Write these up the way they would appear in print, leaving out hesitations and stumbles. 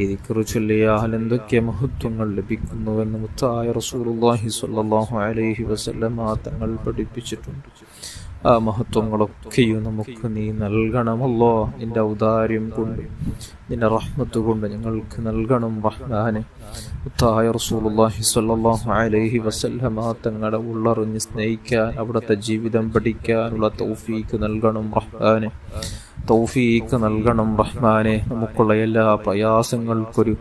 ഈ ദിക്ർ ചൊല്ലിയാൽ എന്തൊക്കെ മഹത്വങ്ങൾ ലഭിക്കുന്നുവെന്ന് മുത്തായ റസൂലുള്ളാഹി സ്വല്ലല്ലാഹു അലൈഹി വസല്ലമ തങ്ങൾ പഠിപ്പിച്ചിട്ടുണ്ട്. ആ മഹത്വങ്ങളൊക്കെയും നമുക്ക് നീ നൽകണമല്ലോ. നിന്റെ ഔദാര്യം കൊണ്ട്, നിന്റെ റഹ്മത്ത് കൊണ്ട് ഞങ്ങൾക്ക് നൽകണം റഹ്മാനെ. മുത്തായ റസൂലുള്ളാഹി സ്വല്ലല്ലാഹു അലൈഹി വസല്ലമ തങ്ങളെ ഉള്ളറിഞ്ഞ് സ്നേഹിക്കാൻ, അവിടുത്തെ ജീവിതം പഠിക്കാനുള്ള തൗഫീക്ക് നൽകണം റഹ്മാനെ. തൗഫീക്ക് നൽകണം റഹ്മാനെ. നമുക്കുള്ള എല്ലാ പ്രയാസങ്ങൾക്കൊരു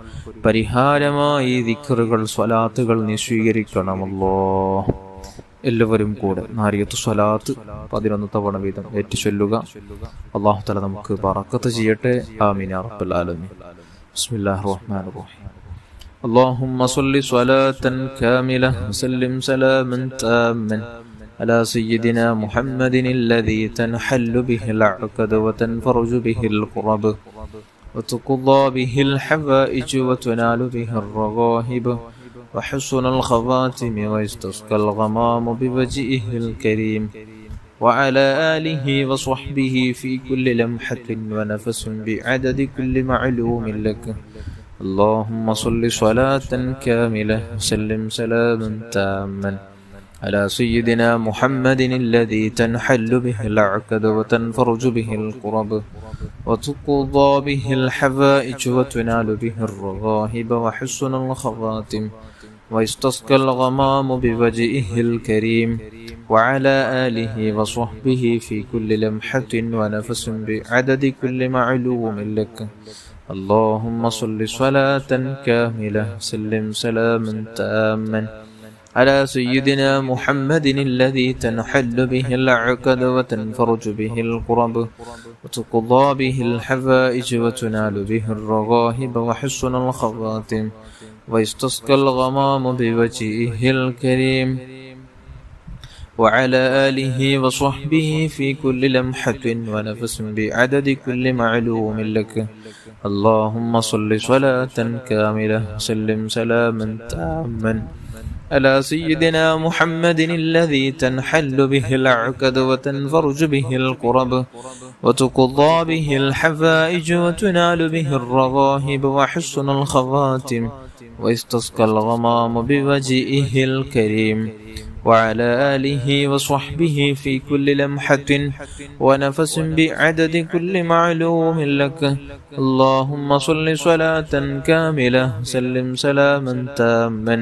പരിഹാരമായി ദിക്റുകൾ, സ്വലാത്തുകൾ നീ സ്വീകരിക്കണമല്ലോ. എല്ലാവരും കൂടെ നാരിയത്ത് സ്വലാത്ത് 11 തവണ വീതം ഏറ്റു ചൊല്ലുക. അല്ലാഹു തആല നമുക്ക് ബറക്കത്ത് ചെയ്യട്ടെ. ആമീൻ യാ റബ്ബൽ ആലമീൻ. ബിസ്മില്ലാഹിർ റഹ്മാനിർ റഹീം. اللهم صل صلاة كاملة وسلم سلاما تاما على سيدنا محمد الذي تنحل به العقد وتنفرج به الكرب وتقضى به الحوائج وتنال به الرغائب وحسن الخواتم ويستسقى الغمام بوجهه الكريم وعلى آله وصحبه في كل لمحة ونفس بعدد كل معلوم لك. اللهم صل صلاة كاملة وسلم سلاما تاما على سيدنا محمد الذي تنحل به العقد وتنفرج به الكرب وتقضى به الحوائج وتنال به الرغائب وحسن الخواتم ويستسقى الغمام بوجهه الكريم وعلى آله وصحبه في كل لمحة ونفس بعدد كل معلوم لك. اللهم صل صلاة كاملة وسلم سلاما تاما على سيدنا محمد الذي تنحل به العقد وتنفرج به الكرب وتقضى به الحوائج وتنال به الرغائب وحسن الخواتم ويستسقى الغمام بوجهه الكريم وعلى آله وصحبه في كل لمحة ونفس بعدد كل معلوم لك. اللهم صل صلاة كاملة وسلم سلاما تاما على سيدنا محمد الذي تنحل به العقد وتنفرج به الكرب وتقضى به الحوائج وتنال به الرغائب وحسن الخواتم ويستسقى الغمام بوجهه الكريم وعلى آله وصحبه في كل لمحة ونفس بعدد كل معلوم لك. اللهم صل صلاة كاملة وسلم سلاما تاما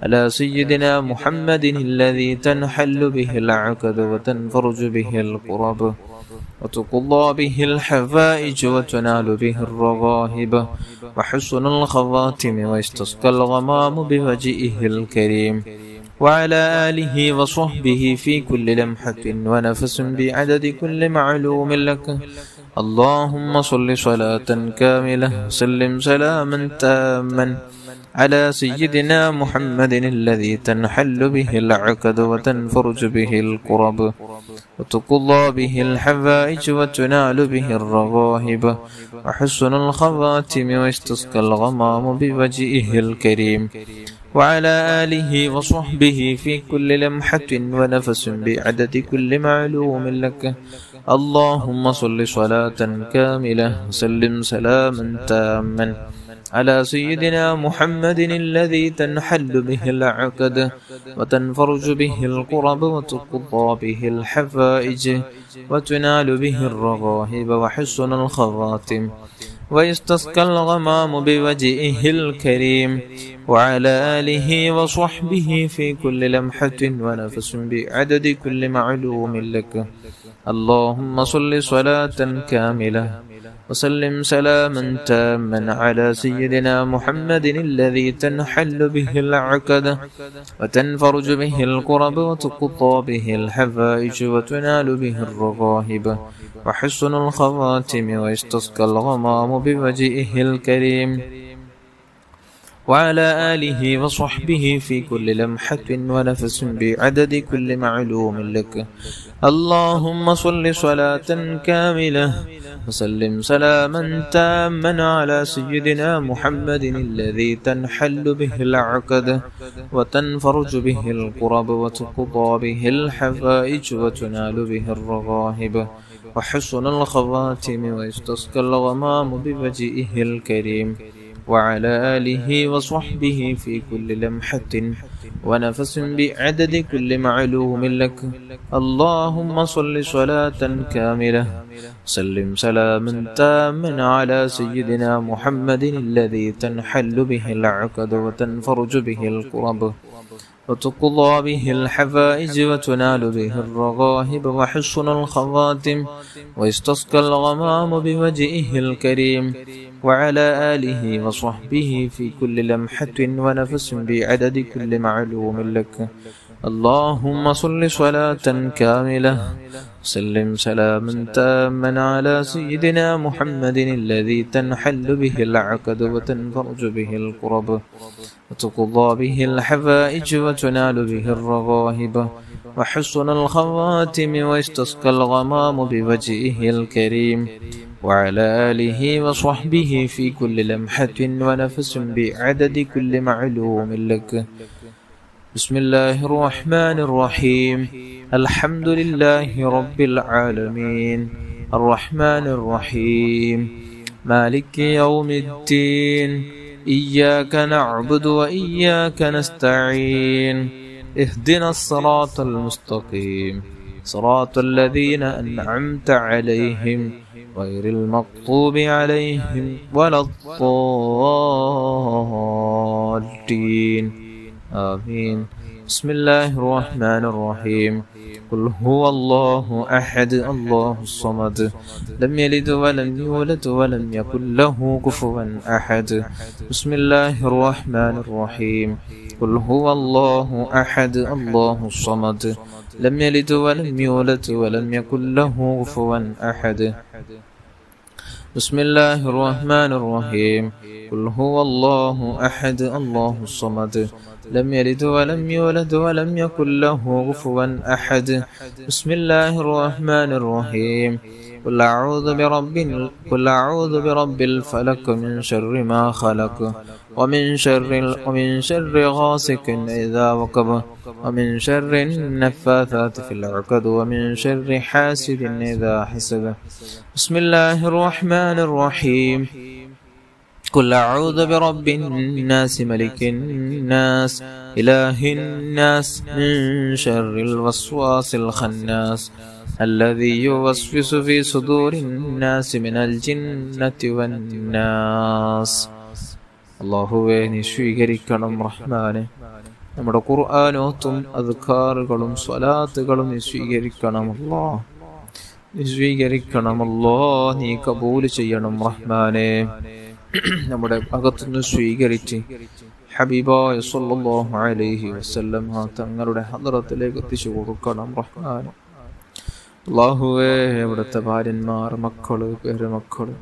على سيدنا محمد الذي تنحل به العقد وتنفرج به الكرب وتقضى به الحوائج وتنال به الرغائب وحسن الخواتم ويستسقى الغمام بوجهه الكريم وعلى آله وصحبه في كل لمحة ونفس بعدد كل معلوم لك. اللهم صل صلاة كاملة وسلم سلاما تاما على سيدنا محمد الذي تنحل به العقد وتنفرج به الكرب وتقضى به الحوائج وتنال به الرغائب وحسن الخواتم ويستسقى الغمام بوجهه الكريم وعلى آله وصحبه في كل لمحة ونفس بعدد كل معلوم لك. اللهم صل صلاة كاملة وسلم سلاما تاما على سيدنا محمد الذي تنحل به العقد وتنفرج به الكرب وتقضى به الحوائج وتنال به الرغائب وحسن الخواتم ويستسقى الغمام بوجهه الكريم وعلى آله وصحبه في كل لمحة ونفس بعدد كل معلوم لك. اللهم صل صلاة كاملة وسلم سلاما تاما على سيدنا محمد الذي تنحل به العقد وتنفرج به الكرب وتقضى به الحوائج وتنال به الرغائب وحسن الخواتم ويستسقى الغمام بوجهه الكريم وعلى آله وصحبه في كل لمحة ونفس بعدد كل معلوم لك. اللهم صل صلاة كاملة وسلم سلاما تاما على سيدنا محمد الذي تنحل به العقد وتنفرج به الكرب وتقضى به الحوائج وتنال به الرغائب وحسن الخواتم ويستسقى الغمام بوجهه الكريم وعلى آله وصحبه في كل لمحة ونفس بعدد كل معلوم لك. اللهم صل صلاة كاملة سلم سلاما تاما على سيدنا محمد الذي تنحل به العقد وتنفرج به الكرب وتقضى به الحفائج وتنال به الرغائب وحسن الخواتم ويستسقى الغمام بوجهه الكريم. وعلى آله وصحبه في كل لمحة ونفس بعدد كل معلوم لك. اللهم صل صلاة كاملة سلم سلاما تاما على سيدنا محمد الذي تنحل به العقد وتنفرج به الكرب وتقضى به الحفائج وتنال به الرغائب وحسن الخواتم ويستسقى الغمام بوجهه الكريم. وعلى آله وصحبه في كل لمحة ونفس بعدد كل معلوم لك. بسم الله الرحمن الرحيم. الحمد لله رب العالمين الرحمن الرحيم مالك يوم الدين إياك نعبد وإياك نستعين اهدنا الصراط المستقيم صراط الذين أنعمت عليهم غير المغضوب عليهم ولا الضالين آمين. بسم الله الرحمن الرحيم. قل هو الله أحد الله الصمد لم يلد ولم يولد ولم يكن له كفوا أحد. بسم الله الرحمن الرحيم. قل هو الله أحد الله الصمد لم يلد ولم يولد ولم يكن له كفوا أحد. بسم الله الرحمن الرحيم. قل هو الله أحد الله الصمد لم يلد ولم يولد ولم يكن له كفوا أحد. بسم الله الرحمن الرحيم. قل أعوذ برب الفلق من شر ما خلق ومن شر غاسق إذا وقب ومن شر النفاثات في العقد ومن شر حاسد إذا حسد. بسم الله الرحمن الرحيم. قل أعوذ برب الناس ملك الناس إله الناس من شر الوسواس الخناس الذي يوسوس في صدور الناس من الجنة والناس. അല്ലാഹുവേ നീ സ്വീകരിക്കണം റഹ്മാനെ. നമ്മുടെ ഖുർആനോത്തും അദ്കാറുകളും സ്വലാത്തുകളും നീ സ്വീകരിക്കണം അല്ലാഹ്. നീ സ്വീകരിക്കണം അല്ലാഹ്. നീ കബൂൽ ചെയ്യണം റഹ്മാനെ. നമ്മുടെ അകത്തുനിന്ന് സ്വീകരിച്ച് ഹബീബായ സ്വല്ലല്ലാഹു അലൈഹി വസല്ലം തങ്ങളുടെ ഹദ്റത്തിലേക്ക് എത്തിച്ചു കൊടുക്കണം റഹ്മാൻ. അല്ലാഹുവേ അവിടുത്തെ ഭാര്യന്മാർ, മക്കള്, പേരമക്കള്,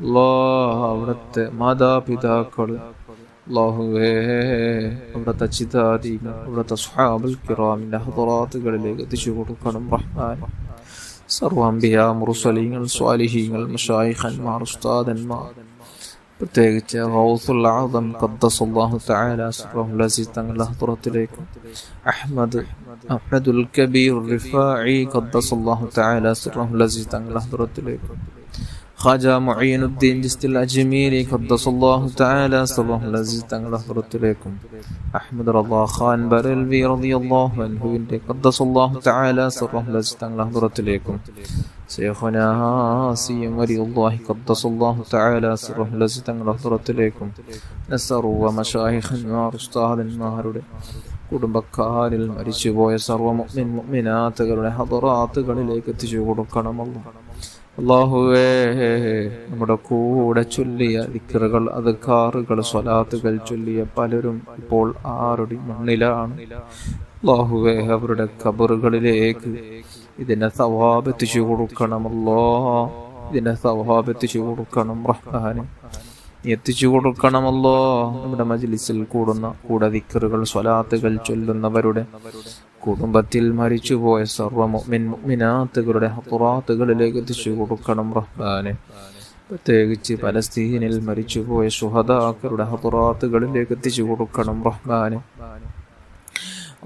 അല്ലാഹ് അവിടുത്തെ മാതാപിതാക്കള്, അല്ലാഹുവേ അവിടുത്തെ ചിതാദീങ്ങൾ, അവിടുത്തെ സ്വഹാബുൽ കിറാമിന്റെ ഹദ്റാത്തുകളിലേക്ക് എത്തിച്ചു കൊടുക്കണം റഹ്മാൻ. സർവ്വ അംബിയാ, മുർസലീങ്ങൾ, സ്വാലിഹീങ്ങൾ, മശായിഖന്മാർ, ഉസ്താദന്മാർ, പ്രത്യേകിച്ച് ഗൗസുൽ ആദം ഖദ്ദസല്ലാഹു തആല സിർറഹുൽ അസീസ് തങ്ങളുടെ ഹദ്റത്തിലേക്ക്, അഹ്മദുൽ കബീർ റിഫാഇ ഖദ്ദസല്ലാഹു തആല സിർറഹുൽ അസീസ് തങ്ങളുടെ ഹദ്റത്തിലേക്ക്, ഖാജ മുഈനുദ്ദീൻ ജിസ്തിൽ അജ്മീരി ഖദ്ദസല്ലാഹു തആല സിർറഹുൽ അസീസ് തങ്ങളുടെ ഹദ്റത്തിലേക്കും, അഹ്മദ് റളാ ഖാൻ ബറൽവി റളിയല്ലാഹു അൻഹുവിന്റെ ഖദ്ദസല്ലാഹു തആല സിർറഹുൽ അസീസ് തങ്ങളുടെ ഹദ്റത്തിലേക്കും, ശൈഖുനാ സിയം വലിയുല്ലാഹി ഖദ്ദസല്ലാഹു തആല സിർറഹുൽ അസീസ് തങ്ങളുടെ ഹദ്റത്തിലേക്കും, സർവ്വ മശായിഖന്മാർ, ഉസ്താദന്മാരുടെ കുടുംബക്കാരിൽ മരിച്ചുപോയ സർവ്വ മുഅ്മിൻ മുഅ്മിനാത്തുകളുടെ ഹദ്റാത്തുകളിലേക്ക് എത്തിച്ചു കൊടുക്കണം അല്ലാഹ്. അല്ലാഹുവേ നമ്മുടെ കൂടെ ചൊല്ലിയ ദിക്റുകൾ, അദ്കാറുകൾ, സ്വലാത്തുകൾ ചൊല്ലിയ പലരും ഇപ്പോൾ ആരുടെ മണ്ണിലാണ്. അല്ലാഹുവേ അവരുടെ ഖബറുകളിലേക്ക് ഇതിനെ സവാബ് എത്തിച്ചു കൊടുക്കണമല്ലോ. ഇതിനെ സവാബ് എത്തിച്ചു കൊടുക്കണം റഹ്മാനെ. എത്തിച്ചു കൊടുക്കണമല്ലോ. നമ്മുടെ മജ്ലിസിൽ കൂടെ ദിക്റുകൾ, സ്വലാത്തുകൾ ചൊല്ലുന്നവരുടെ കുടുംബത്തിൽ മരിച്ചുപോയ സർവ്വ മുഅ്മിൻ മുഅ്മിനാത്തുകളുടെ ഹദ്റാത്തുകളിലേക്ക് എത്തിച്ചു കൊടുക്കണം റഹ്മാനെ. പ്രത്യേകിച്ച് പലസ്തീനിൽ മരിച്ചുപോയ ശുഹദാക്കളുടെ ഹദ്റാത്തുകളിലേക്ക് എത്തിച്ചു കൊടുക്കണം റഹ്മാനെ.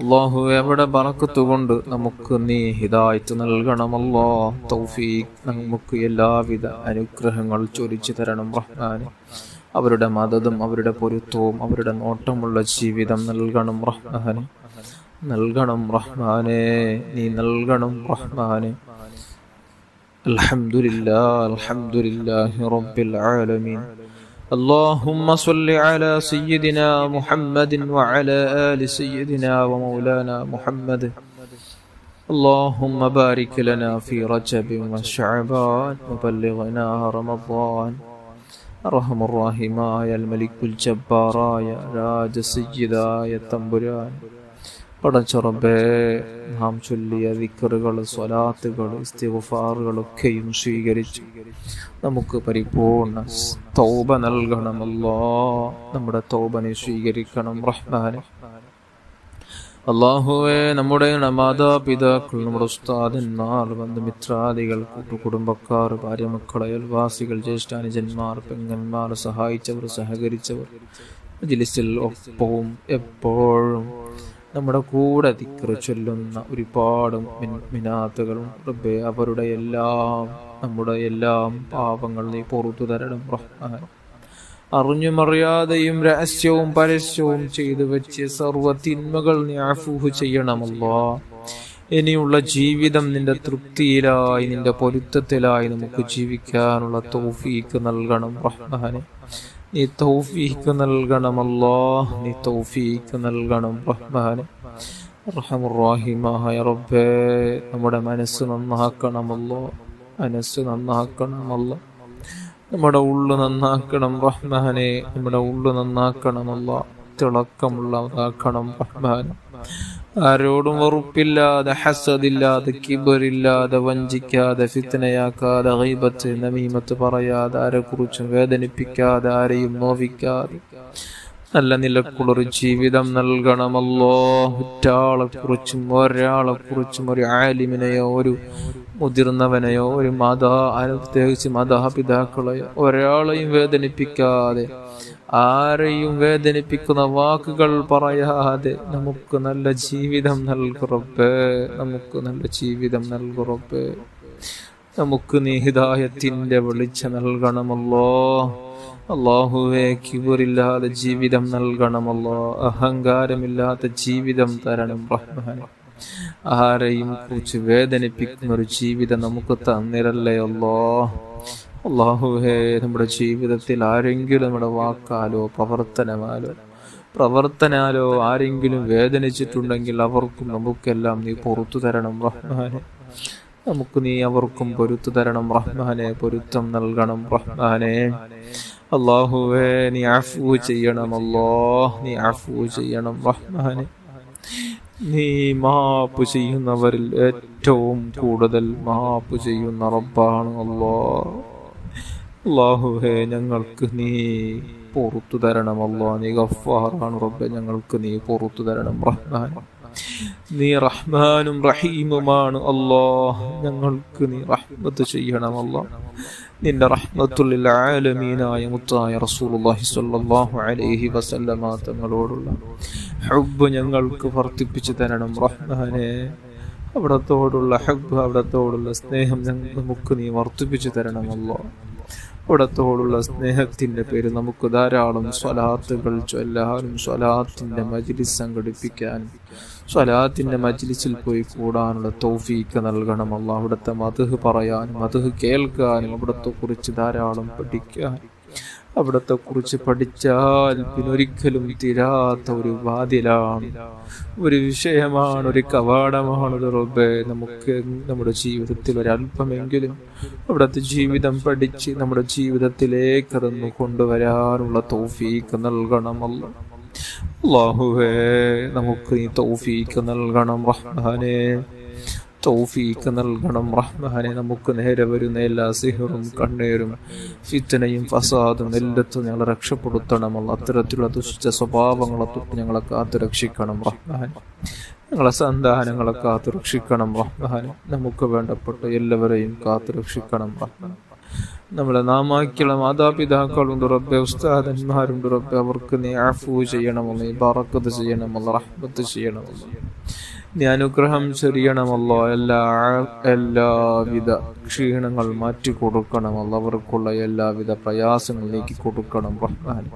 അല്ലാഹു അവിടെ ബറക്കത്ത് കൊണ്ട് നമുക്ക് നീ ഹിദായത്ത് നൽകണമല്ലോ. തൗഫീഖ്, നമുക്ക് എല്ലാവിധ അനുഗ്രഹങ്ങൾ ചൊരിച്ചു തരണം റഹ്മാനെ. അവരുടെ മദതും അവരുടെ പൊരുത്തവും അവരുടെ നോട്ടമുള്ള ജീവിതം നൽകണം റഹ്മാനെ, നൽകണം റഹ്മാനെ, നീ നൽകണം റഹ്മാനെ. അൽഹംദുലില്ലാഹ് അൽഹംദുലില്ലാഹി റബ്ബിൽ ആലമീൻ. اللهم صل على سيدنا محمد وعلى آل سيدنا ومولانا محمد. اللهم بارك لنا في رجب وشعبان وبلغنا رمضان. أرحم الراحماയ الملك الجبارായ രാജസയ്യിദായ തമ്പുരാൻ, പടച്ച റബ്ബേ, നാം ചൊല്ലിയ ദിക്റുകൾ, സ്വലാത്തുകൾ, ഇസ്തിഗ്ഫാറുകളൊക്കെയും സ്വീകരിച്ചു നമുക്ക് പരിപൂർണ തൗബ നൽകണം അല്ലാഹ്. നമ്മുടെ തൗബനെ സ്വീകരിക്കണം റഹ്മാനെ. അല്ലാഹുവേ, നമ്മുടെ മാതാപിതാക്കൾ, നമ്മുടെ ഉസ്താദന്മാർ, ബന്ധുമിത്രാദികൾ, കൂട്ടുകുടുംബക്കാർ, ഭാര്യമക്കൾ, അയൽവാസികൾ, ജ്യേഷ്ഠാനുജന്മാർ, പെങ്ങന്മാർ, സഹായിച്ചവർ, സഹകരിച്ചവർ, മജ്‌ലിസിൽ ഒപ്പവും എപ്പോഴും നമ്മുടെ കൂടെ ദിക്ർ ചൊല്ലുന്ന ഒരുപാട് മിനാത്തുകളും റബ്ബേ, അവരുടെ എല്ലാം നമ്മുടെ എല്ലാം പാപങ്ങൾ നീ പുറത്തു തരണം റഹ്മാൻ. അറിഞ്ഞുമറിയാതെയും രഹസ്യവും പരസ്യവും ചെയ്തു വെച്ച് സർവ്വ തിന്മകൾ നീ അഫ്വു ചെയ്യണമല്ലോ. ഇനിയുള്ള ജീവിതം നിന്റെ തൃപ്തിയിലായി, നിന്റെ പൊരുത്തത്തിലായി നമുക്ക് ജീവിക്കാനുള്ള തൗഫീഖ് നൽകണം റഹ്മാനെ. നീ തൗഫീഖ് നൽകണമല്ലോ, നീ തൗഫീഖ് നൽകണം റഹ്മാനെ. അർഹമുർ റഹീമായ റബ്ബേ, നമ്മുടെ മനസ്സ് നന്നാക്കണമല്ലോ, മനസ്സ് നന്നാക്കണമല്ലോ, നമ്മുടെ ഉള്ളു നന്നാക്കണം റഹ്മാനെ, നമ്മുടെ ഉള്ളു നന്നാക്കണമല്ലോ, തിളക്കമുള്ളതാക്കണം റഹ്മാനെ. ആരോടും വെറുപ്പില്ലാതെ, ഹസദില്ലാതെ, കിബറില്ലാതെ, വഞ്ചിക്കാതെ, ഫിത്നയാക്കാതെ, ഗീബത്ത് നമീമത്ത് പറയാതെ, ആരെക്കുറിച്ചും വേദനിപ്പിക്കാതെ, ആരെയും നോവിക്കാതെ നല്ല നിലക്കുള്ളൊരു ജീവിതം നൽകണമല്ലോ. ഒരാളെക്കുറിച്ചും ഒരാളെക്കുറിച്ചും, ഒരു ആലിമിനെയോ ഒരു മുതിർന്നവനെയോ ഒരു പ്രത്യേകിച്ച് മാതാപിതാക്കളെയോ ഒരാളെയും വേദനിപ്പിക്കാതെ, ആരെയും വേദനിപ്പിക്കുന്ന വാക്കുകൾ പറയാതെ നമുക്ക് നല്ല ജീവിതം നൽകുറപ്പേ, നമുക്ക് നല്ല ജീവിതം നൽകുറപ്പേ. നമുക്ക് നീ ഹിദായത്തിന്റെ വെളിച്ചം നൽകണമല്ലോ അല്ലാഹുവേ. കിബറില്ലാതെ ജീവിതം നൽകണമല്ലോ, അഹങ്കാരമില്ലാത്ത ജീവിതം തരണം റഹ്മാനെ. ആരെയും കുറിച്ച് വേദനിപ്പിക്കുന്ന ഒരു ജീവിതം നമുക്ക് തന്നിരല്ലേ അല്ലാഹ്. അല്ലാഹുവേ, നമ്മുടെ ജീവിതത്തിൽ ആരെങ്കിലും നമ്മുടെ വാക്കാലോ പ്രവർത്തനാലോ ആരെങ്കിലും വേദനിച്ചിട്ടുണ്ടെങ്കിൽ അവർക്കും നമുക്കെല്ലാം നീ പുറത്തു തരണം റഹ്മാനെ. നമുക്ക് നീ അവർക്കും പൊരുത്തു തരണം റഹ്മാനെ, പൊരുത്തം നൽകണം റഹ്മാനെ. അല്ലാഹുവേ, നീ അഫ്വു ചെയ്യണമല്ലോ, നീ അഫ്വു ചെയ്യണം റഹ്മാനെ. നീ മാപ്പ് ചെയ്യുന്നവരിൽ ഏറ്റവും കൂടുതൽ മാപ്പ് ചെയ്യുന്ന റബ്ബാണ് അല്ലാഹ്. അല്ലാഹുവേ, ഞങ്ങൾക്ക് നീ പുറത്തു തരണമല്ലോ, നീ ഗഫ്ഫാറാണ് റബ്ബേ, ഞങ്ങൾക്ക് നീ പുറത്തു തരണം റഹ്മാൻ. നീ റഹ്മാനും റഹീമുമാണ് അല്ലാഹ്, ഞങ്ങൾക്ക് നീ റഹ്മത്ത് ചെയ്യണമല്ലോ. നിന്റെ റഹ്മത്തുൽ ലിൽ ആലമീനായ മുത്തായ റസൂലുള്ളാഹി സ്വല്ലല്ലാഹു അലൈഹി വസല്ലമ തങ്ങളോടുള്ള ഹുബ്ബ് ഞങ്ങൾക്ക് വർദ്ധിപ്പിച്ചു തരണം റഹ്മാനെ. അവിടത്തോടുള്ള ഹുബ്ബ്, അവിടത്തോടുള്ള സ്നേഹം നമുക്ക് നീ വർദ്ധിപ്പിച്ചു തരണമല്ലോ. അവിടത്തോടുള്ള സ്നേഹത്തിന്റെ പേര് നമുക്ക് ധാരാളം സ്വലാത്തുകൾ ചൊല്ലാനും, സ്വലാത്തിന്റെ മജ്ലിസ് സംഘടിപ്പിക്കാൻ, സ്വലാത്തിന്റെ മജ്ലിസിൽ പോയി കൂടാനുള്ള തൗഫീഖ് നൽകണമല്ലോ. അവിടുത്തെ മദ്ഹ് പറയാനും മദ്ഹ് കേൾക്കാനും, അവിടത്തെ കുറിച്ച് ധാരാളം പഠിക്കാൻ. അവിടത്തെ കുറിച്ച് പഠിച്ചാൽ പിന്നൊരിക്കലും തീരാത്ത ഒരു വാതിലാണ്, ഒരു വിഷയമാണ്, ഒരു കവാടമാണ് റബ്ബേ. നമുക്ക് നമ്മുടെ ജീവിതത്തിൽ ഒരല്പമെങ്കിലും അവിടുത്തെ ജീവിതം പഠിച്ച് നമ്മുടെ ജീവിതത്തിലേക്ക് അതൊന്ന് കൊണ്ടുവരാനുള്ള തൗഫീഖ് നൽകണമല്ലോ. അല്ലാഹുവേ, നമുക്ക് നീ തൗഫീഖ് നൽകണം റഹ്മാനെ, തൗഫീഖ് നൽകണം റഹ്മാനെ. നമുക്ക് നേരെ വരുന്ന എല്ലാ സിഹറും കണ്ണീരും ഫിത്നയും ഫസാദും എല്ലാത്തും ഞങ്ങളെ രക്ഷപ്പെടുത്തണമല്ലോ. അത്തരത്തിലുള്ള ദുഷ്ട സ്വഭാവങ്ങളെ തൊട്ട് ഞങ്ങളെ കാത്തു രക്ഷിക്കണം റഹ്മാൻ. ഞങ്ങളെ സന്താനങ്ങളെ കാത്തു രക്ഷിക്കണം റഹ്മാൻ. നമുക്ക് വേണ്ടപ്പെട്ട എല്ലാവരെയും കാത്തു രക്ഷിക്കണം റഹ്മാൻ. നമ്മളെ നാമാക്കിയുള്ള മാതാപിതാക്കളുണ്ട് റബ്ബെ, ഉസ്താദന്മാരുണ്ട് റബ്ബെ, അവർക്ക് നീ അഫ്വു ചെയ്യണമല്ലോ, നീ ബറക്കത്ത് ചെയ്യണമല്ലോ, റഹ്മത്ത് ചെയ്യണമല്ലോ. നീ അനുഗ്രഹം ചൊരിയണമല്ലോ. എല്ലാവിധ ക്ഷീണങ്ങൾ മാറ്റി കൊടുക്കണമല്ലോ. അവർക്കുള്ള എല്ലാവിധ പ്രയാസങ്ങൾ നീക്കി കൊടുക്കണം റഹ്മാനെ.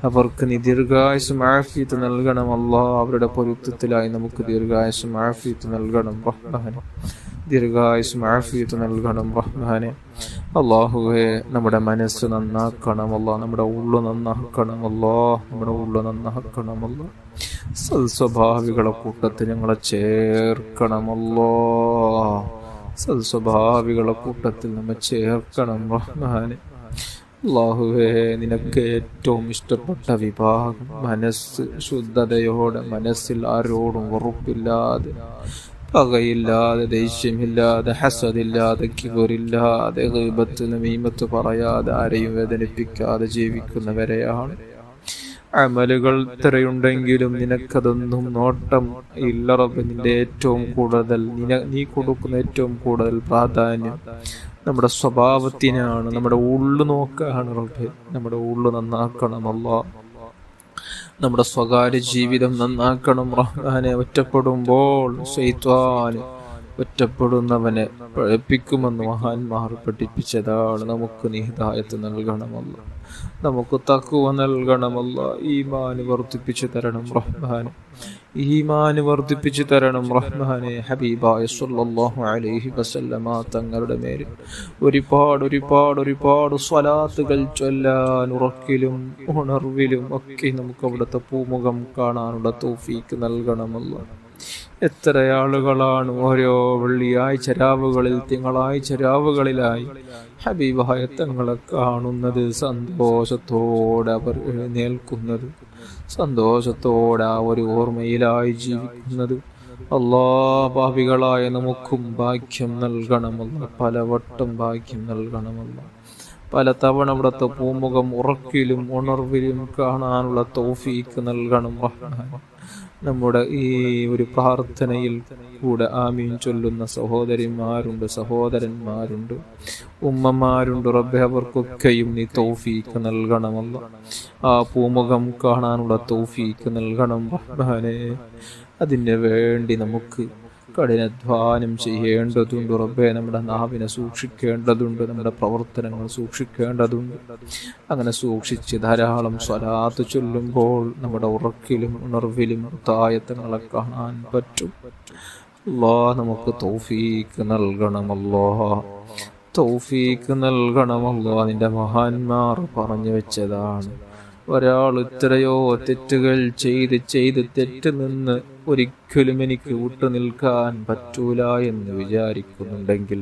അവർക്ക് നീ ദീർഘായുസ്സും ആഫിയത്ത് നൽകണമല്ലോ. അവരുടെ പൊരുത്തത്തിലായി നമുക്ക് ദീർഘായുസ്സും ആഫിയത്ത് നൽകണം റഹ്മാനെ. ദീർഘായുസ്സും ആഫിയത്ത് നൽകണം റഹ്മാനെ. അല്ലാഹുവേ, നമ്മുടെ മനസ്സ് നന്നാക്കണമല്ലോ, നമ്മുടെ ഉള്ളു നന്നാക്കണമല്ലോ, നമ്മുടെ ഉള്ളു നന്നാക്കണമല്ലോ. സൽസ്വഭാവികളെ കൂട്ടത്തിൽ ഞങ്ങളെ ചേർക്കണമല്ലോ. സൽസ്വഭാവികളെ കൂട്ടത്തിൽ നമ്മെ ചേർക്കണം റഹ്മാനെ. അല്ലാഹുവേ, നിനക്ക് ഏറ്റവും ഇഷ്ടപ്പെട്ട വിഭാഗം മനസ്സ് ശുദ്ധതയോടെ, മനസ്സിൽ ആരോടും വെറുപ്പില്ലാതെ, പകയില്ലാതെ, ദേഷ്യമില്ലാതെ, ഹസദില്ലാതെ, കിബറില്ലാതെ, ഗീബത്ത് നമീമത്ത് പറയാതെ, ആരെയും വേദനിപ്പിക്കാതെ ജീവിക്കുന്നവരെയാണ്. അമലുകൾ ഇത്രയുണ്ടെങ്കിലും നിനക്കതൊന്നും നോട്ടം ഇല്ല റബ്ബേ. നിന്റെ ഏറ്റവും കൂടുതൽ നീ കൊടുക്കുന്ന ഏറ്റവും കൂടുതൽ പ്രാധാന്യം നമ്മുടെ സ്വഭാവത്തിനാണ്, നമ്മുടെ ഉള്ളു നോക്കാണ് റബ്ബേ. നമ്മുടെ ഉള്ളു നന്നാക്കണമല്ലോ. നമ്മുടെ സ്വകാര്യ ജീവിതം നന്നാക്കണം റഹ്മാനെ. ഒറ്റപ്പെടുമ്പോൾ ശൈത്വാൻ ഒറ്റപ്പെടുന്നവനെ പഴപ്പിക്കുമെന്ന് മഹാന്മാർ പഠിപ്പിച്ചതാണ്. നമുക്ക് നീ ഹിദായത്ത് നൽകണമല്ലോ, നമുക്ക് തഖ്വ നൽകണമല്ലോ. ഈമാൻ വർദ്ധിപ്പിച്ചു തരണം റഹ്മാനെ, ഈമാൻ വർദ്ധിപ്പിച്ചു തരണം റഹ്മാനെ. ഹബീബായ സ്വല്ലല്ലാഹു അലൈഹി വസല്ലമ തങ്ങളുടെ മേൽ ഒരുപാട് സ്വലാത്തുകൾ ചൊല്ലാൻ ഉറക്കിലും ഉണർവിലും ഒക്കെ നമുക്ക് അവിടുത്തെ പൂമുഖം കാണാനുള്ള തൗഫീക്ക് നൽകണമല്ലോ. എത്ര ആളുകളാണ് ഓരോ വെള്ളിയാഴ്ച രാവുകളിൽ, തിങ്കളാഴ്ച രാവുകളിലായി ഹബീബായ തങ്ങളെ കാണുന്നത്. സന്തോഷത്തോടെ അവർ എഴുന്നേൽക്കുന്നത്, സന്തോഷത്തോടെ ആ ഒരു ഓർമ്മയിലായി ജീവിക്കുന്നത്. പാപികളായ നമുക്കും ഭാഗ്യം നൽകണമല്ല, പലവട്ടം ഭാഗ്യം നൽകണമല്ല. പല തവണ അവിടുത്തെ പൂമുഖം ഉറക്കിലും ഉണർവിലും കാണാനുള്ള തൗഫീക്ക് നൽകണം റഹ്മാൻ. നമ്മുടെ ഈ ഒരു പ്രാർത്ഥനയിൽ കൂടെ ആമീൻ ചൊല്ലുന്ന സഹോദരിമാരുണ്ട്, സഹോദരന്മാരുണ്ട്, ഉമ്മമാരുണ്ട്. റബ്ബേ, അവർക്കൊക്കെയും നീ തൗഫീക്ക് നൽകണമല്ലോ. ആ പൂമുഖം കാണാനുള്ള തൗഫീക്ക് നൽകണം റഹ്മാനെ. അതിന് വേണ്ടി നമുക്ക് കഠിനാധ്വാനം ചെയ്യേണ്ടതുണ്ട് റബ്ബേ. നമ്മുടെ നാവിനെ സൂക്ഷിക്കേണ്ടതുണ്ട്, നമ്മുടെ പ്രവർത്തനങ്ങൾ സൂക്ഷിക്കേണ്ടതുണ്ട്. അങ്ങനെ സൂക്ഷിച്ച് ധാരാളം സ്വലാത്ത് ചൊല്ലുമ്പോൾ നമ്മുടെ ഉറക്കിലും ഉണർവിലും തായത്തങ്ങളെ കാണാൻ പറ്റും. നമുക്ക് തൗഫീക്ക് നൽകണമല്ലോ, തൗഫീക്ക് നൽകണമല്ലോ. നിന്റെ മഹാന്മാർ പറഞ്ഞു വെച്ചതാണ്, ഒരാൾ ഇത്രയോ തെറ്റുകൾ ചെയ്ത് തെറ്റ് നിന്ന് ഒരിക്കലും എനിക്ക് വിട്ടുനിൽക്കാൻ പറ്റൂല എന്ന് വിചാരിക്കുന്നുണ്ടെങ്കിൽ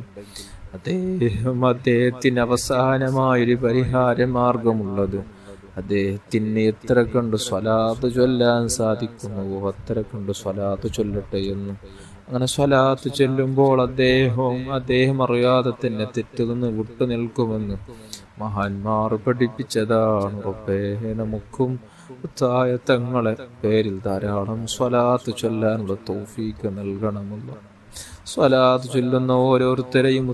അദ്ദേഹത്തിന് അവസാനമായൊരു പരിഹാര മാർഗമുള്ളത്. അദ്ദേഹത്തിന് എത്ര കണ്ട് സ്വലാത്ത് ചൊല്ലാൻ സാധിക്കുന്നുവോ അത്ര കണ്ട് സ്വലാത്ത് ചൊല്ലട്ടെ എന്ന്. അങ്ങനെ സ്വലാത്ത് ചൊല്ലുമ്പോൾ അദ്ദേഹം അറിയാതെ തന്നെ തെറ്റിൽ നിന്ന് വിട്ടുനിൽക്കുമെന്ന് മഹാന്മാർ പഠിപ്പിച്ചതാണ്. റബ്ബേ, നമുക്കും തങ്ങളെ പേരിൽ ധാരാളം സ്വലാത്ത് ചൊല്ലാനുള്ള തൗഫീക്ക് നൽകണമല്ലോ. സ്വലാത്ത് ചൊല്ലുന്ന ഓരോരുത്തരെയും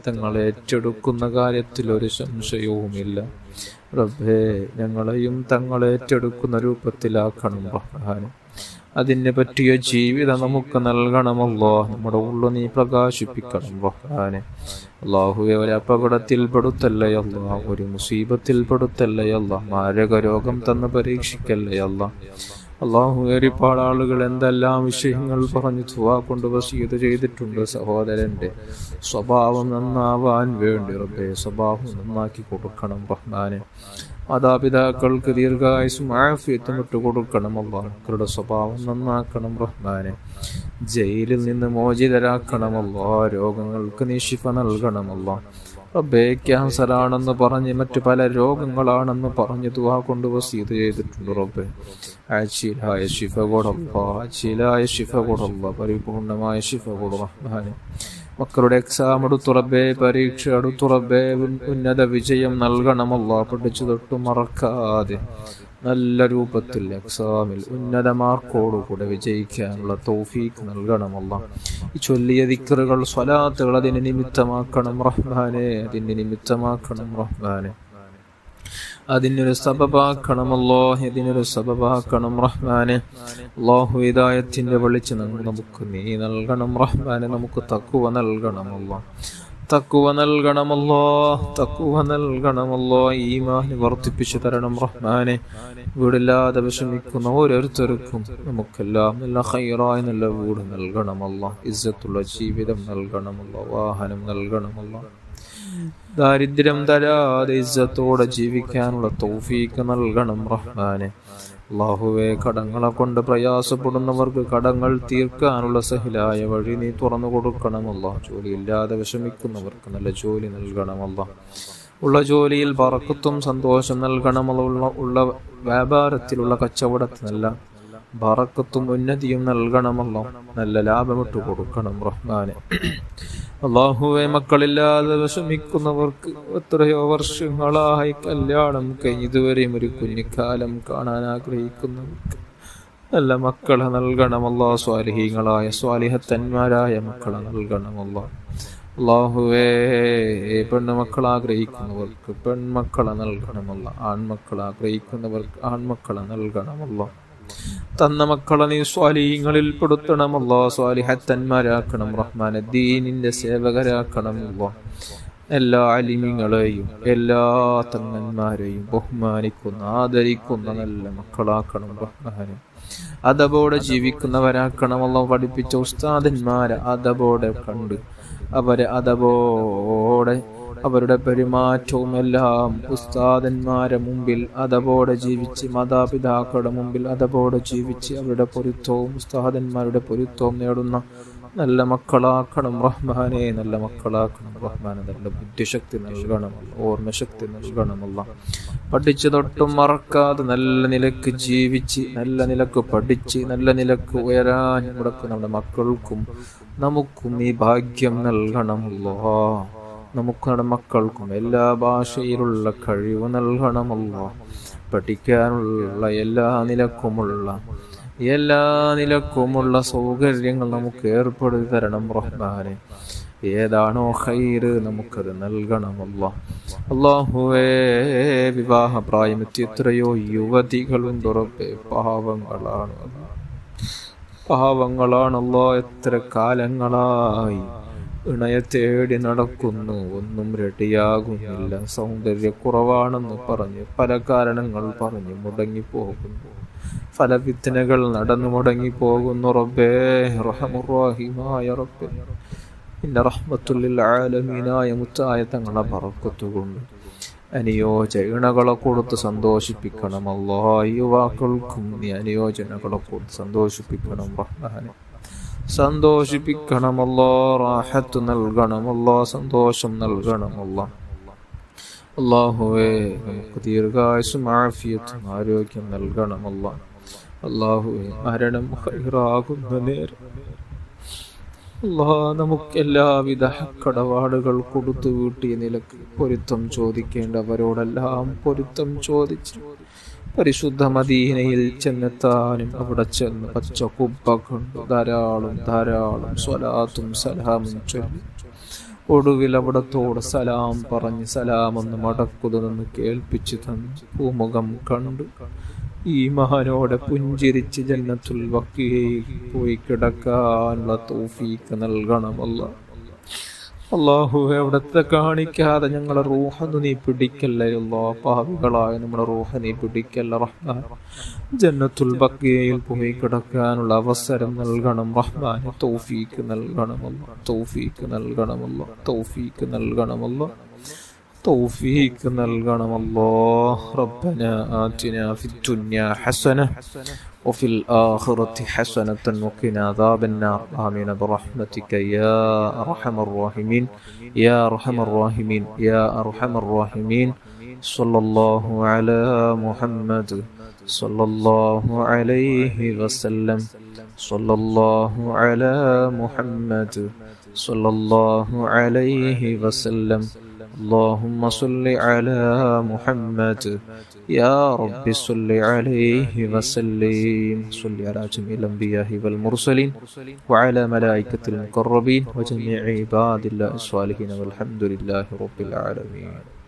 തങ്ങളെ ഏറ്റെടുക്കുന്ന കാര്യത്തിൽ ഒരു സംശയവുമില്ല. റബ്ബേ, ഞങ്ങളെയും തങ്ങളെ ഏറ്റെടുക്കുന്ന രൂപത്തിലാക്കണം റഹ്മാൻ. അതിന് പറ്റിയ ജീവിതം നമുക്ക് നൽകണമല്ലോ. നമ്മുടെ ഉള്ളു നീ പ്രകാശിപ്പിക്കണം റഹ്മാനെ. അല്ലാഹുവേ, ഒരു അപകടത്തിൽ പെടുത്തല്ലേ അല്ലാ, ഒരു മുസീബത്തിൽ പെടുത്തല്ലേ അല്ലാ, മാരക രോഗം തന്ന് പരീക്ഷിക്കല്ലേ അല്ലാ. അല്ലാഹുവേ, ഒരുപാട് ആളുകൾ എന്തെല്ലാം വിഷയങ്ങൾ പറഞ്ഞു ദുആ കൊണ്ട് വസിയത്ത് ചെയ്തിട്ടുണ്ട്. സഹോദരന്റെ സ്വഭാവം നന്നാവാൻ വേണ്ടി റബ്ബേ, സ്വഭാവം നന്നാക്കി കൊടുക്കണം റഹ്മാനെ. മാതാപിതാക്കൾക്ക് ദീർഘായുസ്സും ആഫിയത്തും ഇട്ടുകൊടുക്കണം അല്ലാഹ്. മക്കളുടെ സ്വഭാവം നന്നാക്കണം റഹ്മാനെ. ജയിലിൽ നിന്ന് മോചിതരാക്കണം അല്ലാഹ്. രോഗങ്ങൾക്ക് നീ ശിഫ നൽകണം അല്ലാഹ്. റബ്ബേ, ക്യാൻസറാണെന്ന് പറഞ്ഞ് മറ്റു പല രോഗങ്ങളാണെന്ന് പറഞ്ഞ് ദുആ കൊണ്ട് വസിയത്ത് ചെയ്തിട്ടുണ്ട്. റബ്ബേ, ആജിലായ ശിഫ കൊടുല്ലാ, ആജിലായ ശിഫ കൊടുല്ലാ, പരിപൂർണമായ ശിഫ കൊടു റഹ്മാനെ. മക്കളുടെ എക്സാം എടുത്തു റബ്ബേ, പരീക്ഷ എടുത്തു റബ്ബേ, ഉന്നത വിജയം നൽകണമല്ലോ. പഠിച്ചു തൊട്ട് മറക്കാതെ നല്ല രൂപത്തിൽ എക്സാമിൽ ഉന്നത മാർക്കോടുകൂടെ വിജയിക്കാനുള്ള തൗഫീക്ക് നൽകണമല്ലോ. ഈ ചൊല്ലിയ ദിക്റുകൾ, സ്വലാത്തുകൾ അതിന് നിമിത്തമാക്കണം റഹ്മാനെ, അതിന് നിമിത്തമാക്കണം റഹ്മാനെ. അതിനൊരു സബബാക്കണമല്ലോ, ഇതിനൊരു സബബാക്കണം റഹ്മാനെ. അല്ലാഹു ഹിദായത്തിന്റെ വെളിച്ചം നമുക്ക് നീ നൽകണം റഹ്മാനെ. നമുക്ക് തഖ്വ നൽകണമല്ലോ, തഖ്വ നൽകണമല്ലോ, തഖ്വ നൽകണമല്ലോ. ഈമാൻ വർദ്ധിപ്പിച്ചു തരണം റഹ്മാനെ. വീടില്ലാതെ വിഷമിക്കുന്ന ഓരോരുത്തർക്കും നമുക്കെല്ലാം നല്ല ഖൈറായ നല്ല വീട് നൽകണമല്ലോ, ഇസ്സത്തുള്ള ജീവിതം നൽകണമല്ലോ, വാഹനം നൽകണമല്ലോ. ദാരിദ്ര്യം തരാതെ ഇസ്സത്തോടെ ജീവിക്കാനുള്ള തൗഫീഖ് നൽകണം റഹ്മാനെ. അല്ലാഹുവേ, കടങ്ങളെ കൊണ്ട് പ്രയാസപ്പെടുന്നവർക്ക് കടങ്ങൾ തീർക്കാനുള്ള സഹിലായ വഴി നീ തുറന്നു കൊടുക്കണമല്ലോ. ജോലിയില്ലാതെ വിഷമിക്കുന്നവർക്ക് നല്ല ജോലി നൽകണമല്ലോ. ഉള്ള ജോലിയിൽ ബറക്കത്തും സന്തോഷം നൽകണമല്ലോ. ഉള്ള വ്യാപാരത്തിലുള്ള കച്ചവടത്തിൽ നല്ല ബറക്കത്തും ഉന്നതിയും നൽകണമല്ലോ. നല്ല ലാഭമിട്ട് കൊടുക്കണം റഹ്മാനെ. അല്ലാഹുവേ, മക്കളില്ലാതെ വിഷമിക്കുന്നവർക്ക് എത്രയോ വർഷങ്ങളായി കല്യാണം കഴിഞ്ഞ് ഇതുവരെയും ഒരു കുഞ്ഞിക്കാലം കാണാൻ ആഗ്രഹിക്കുന്നവർക്ക് നല്ല മക്കളെ നൽകണമല്ലോ. സ്വാലിഹീങ്ങളായ സ്വാലിഹത്തന്മാരായ മക്കളെ നൽകണമല്ലോ. അല്ലാഹുവേ, പെൺമക്കൾ ആഗ്രഹിക്കുന്നവർക്ക് പെൺമക്കളെ നൽകണമല്ലോ. ആൺമക്കൾ ആഗ്രഹിക്കുന്നവർക്ക് ആൺമക്കളെ നൽകണമല്ലോ. തന്ന മക്കളെ നീ സ്വാലിഹീങ്ങളിൽ പെടുത്തണമല്ലോ. സ്വാലിഹത്തന്മാരാക്കണം റഹ്മാനെ. ദീനിന്റെ സേവകരാക്കണമല്ലോ. എല്ലാ അലിമിങ്ങളെയും എല്ലാ തങ്ങന്മാരെയും ബഹുമാനിക്കുന്ന ആദരിക്കുന്ന നല്ല മക്കളാക്കണം റഹ്മാനെ. അതബോടെ ജീവിക്കുന്നവരാക്കണമല്ലോ. പഠിപ്പിച്ച ഉസ്താദന്മാരെ അതബോടെ കണ്ട് അവരെ അതബോടെ അവരുടെ പെരുമാറ്റവും എല്ലാം ഉസ്താദന്മാരെ മുമ്പിൽ അതബോടെ ജീവിച്ച്, മാതാപിതാക്കളുടെ മുമ്പിൽ അതബോടെ ജീവിച്ച് അവരുടെ പൊരുത്തവും ഉസ്താദന്മാരുടെ പൊരുത്തവും നേടുന്ന നല്ല മക്കളാക്കണം റഹ്മാനെ. നല്ല മക്കളാക്കണം റഹ്മാനെ. നല്ല ബുദ്ധിശക്തി നൽകണമല്ലോ, ഓർമ്മശക്തി നൽകണമല്ലോ. പഠിച്ചു തൊട്ടും മറക്കാതെ നല്ല നിലക്ക് ജീവിച്ച് നല്ല നിലക്ക് പഠിച്ച് നല്ല നിലക്ക് ഉയരാൻ നമ്മുടെ മക്കൾക്കും നമുക്കും ഈ ഭാഗ്യം നൽകണമല്ലോ. നമുക്ക് നമ്മുടെ മക്കൾക്കും എല്ലാ ഭാഷയിലുള്ള കഴിവ് നൽകണമല്ലോ. പഠിക്കാനുള്ള എല്ലാ നിലക്കുമുള്ള സൗകര്യങ്ങൾ നമുക്ക് ഏർപ്പെടുത്തി തരണം റഹ്മാനെ. ഏതാണോ ഖൈറ് നമുക്കത് നൽകണമല്ലോ. അല്ലാഹുവേ, വിവാഹപ്രായമെത്തി എത്രയോ യുവതികളുണ്ട് റബ്ബേ. പാവങ്ങളാണല്ലോ. എത്ര കാലങ്ങളായി ഇണയെ തേടി നടക്കുന്നു, ഒന്നും റെഡിയാകുന്നില്ല. സൗന്ദര്യക്കുറവാണെന്ന് പറഞ്ഞ് പല കാരണങ്ങൾ പറഞ്ഞ് മുടങ്ങിപ്പോകുന്നു. പല ഫിത്നകൾ നടന്നു മുടങ്ങിപ്പോകുന്നു. റബ്ബേ, റഹ്മുർ-റഹീമായ റബ്ബേ, നിന്റെ റഹ്മത്തുൽ ലിൽ ആലമീനായ മുത്തായ തങ്ങളെ ബറക്കത്തുകൊണ്ട് അനുയോജ്യ ഇണകളെ കൊടുത്ത് സന്തോഷിപ്പിക്കണമല്ലോ. യുവാക്കൾക്കും നീ അനുയോജനകളെ കൊടുത്ത് സന്തോഷിപ്പിക്കണം റഹ്മാനെ. സന്തോഷിപ്പിക്കണമല്ലോ. റാഹത്ത് നൽകണമല്ലോ. സന്തോഷം നൽകണമല്ലോ. അല്ലാഹുവേ, നമുക്ക് ദീർഘായുസ്സും ആഫിയത്തും ആരോഗ്യം നൽകണമല്ലോ. അല്ലാഹുവേ, മരണം ഖൈറാകുന്ന നേരം നമുക്ക് എല്ലാവിധ കടപാടുകൾ കൊടുത്തു വീട്ടിയ നിലക്ക് പൊരുത്തം ചോദിക്കേണ്ടവരോടെല്ലാം പൊരുത്തം ചോദിച്ച് പരിശുദ്ധ മദീനയിൽ ചെന്നെത്താനും അവിടെ ചെന്ന് പച്ച കുബ്ബ കൊണ്ട് ധാരാളം സ്വലാത്തും സലാമും ചൊല്ലി ഒടുവിൽ അവിടത്തോട് സലാം പറഞ്ഞ് സലാമെന്ന് മടക്കുന്നതെന്ന് കേൾപ്പിച്ചു തന്നു പൂമുഖം കണ്ട് ഈമാനോടെ പുഞ്ചിരിച്ച് ജന്നത്തുൽ ബഖീയിൽ പോയി കിടക്കാനുള്ള തൗഫീഖ് നൽകണമല്ലോ. അല്ലാഹുവേ, അവിടത്തെ കാണിക്കാതെ ഞങ്ങളെ റൂഹ് നീ പിടിക്കല്ലേ അല്ലാ. പാപികളായ നമ്മുടെ റൂഹ് നീ പിടിക്കല്ല റഹ്മാൻ. ജന്നത്തുൽ ബഖീയിൽ പോയി കിടക്കാനുള്ള അവസരം നൽകണം റഹ്മാൻ. തൗഫീഖ് നൽകണമല്ലോ. തൗഫീഖ് നൽകണമല്ലോ. തൗഫീഖ് നൽകണമല്ലോ. توفيق نلغنم الله. ربنا آتنا في الدنيا حسنة وفي الآخرة حسنة وقنا عذاب النار. آمين برحمتك يا أرحم الراحمين يا أرحم الراحمين يا أرحم الراحمين. صلى الله على محمد صلى الله عليه وسلم. صلى الله على محمد صلى الله عليه وسلم. اللهم صل على محمد يا رب صل عليه وسلم. صل على جميع الأنبياء والمرسلين وعلى ملائكة المقربين وجميع عباد الله الصالحين والحمد لله رب العالمين.